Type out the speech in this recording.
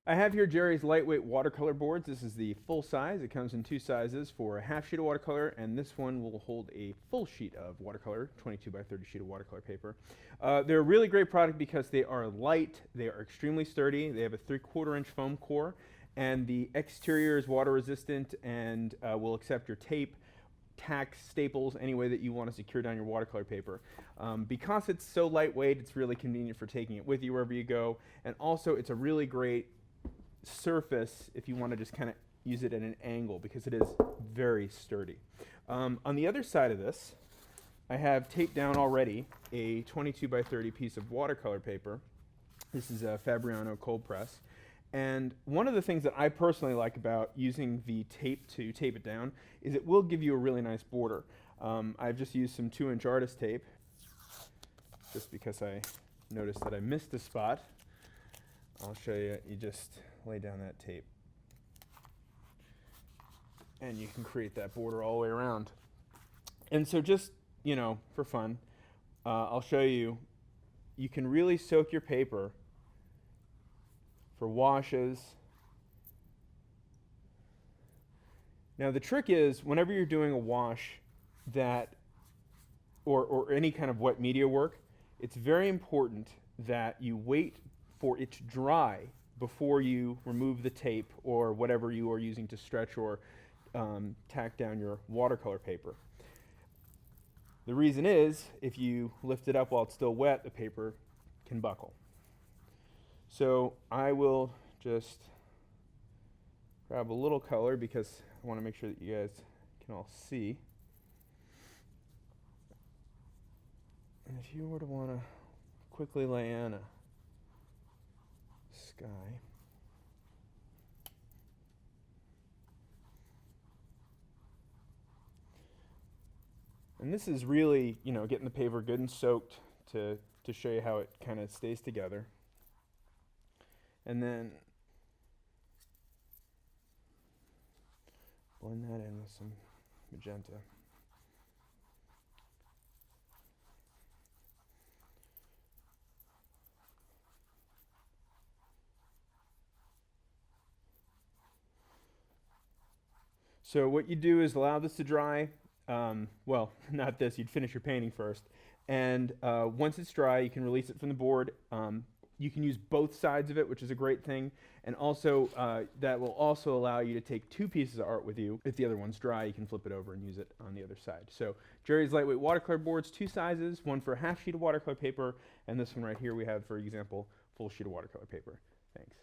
I have here Jerry's lightweight watercolor boards. This is the full size. It comes in two sizes for a half sheet of watercolor, and this one will hold a full sheet of watercolor, 22 by 30 sheet of watercolor paper. They're a really great product because they are light, they are extremely sturdy, they have a 3/4 inch foam core, and the exterior is water resistant and will accept your tape, tacks, staples, any way that you want to secure down your watercolor paper. Because it's so lightweight, it's really convenient for taking it with you wherever you go, and also it's a really great surface if you want to just kind of use it at an angle because it is very sturdy. On the other side of this, I have taped down already a 22 by 30 piece of watercolor paper. This is a Fabriano cold press. And one of the things that I personally like about using the tape to tape it down is it will give you a really nice border. I've just used some 2-inch artist tape just because I noticed that I missed a spot. I'll show you. You just lay down that tape and you can create that border all the way around. And so just, you know, for fun, I'll show you. You can really soak your paper for washes. Now the trick is whenever you're doing a wash that or any kind of wet media work, it's very important that you wait for it to dry before you remove the tape or whatever you are using to stretch or tack down your watercolor paper. The reason is, if you lift it up while it's still wet, the paper can buckle. So I will just grab a little color because I want to make sure that you guys can all see. And if you were to want to quickly lay in a sky. And this is really, you know, getting the paper good and soaked to show you how it kind of stays together. And then blend that in with some magenta. So what you do is allow this to dry. Well, not this, you'd finish your painting first. And once it's dry, you can release it from the board. You can use both sides of it, which is a great thing. And also, that will also allow you to take 2 pieces of art with you. If the other one's dry, you can flip it over and use it on the other side. So Jerry's lightweight watercolor boards, 2 sizes, one for a half sheet of watercolor paper, and this one right here we have, for example, full sheet of watercolor paper. Thanks.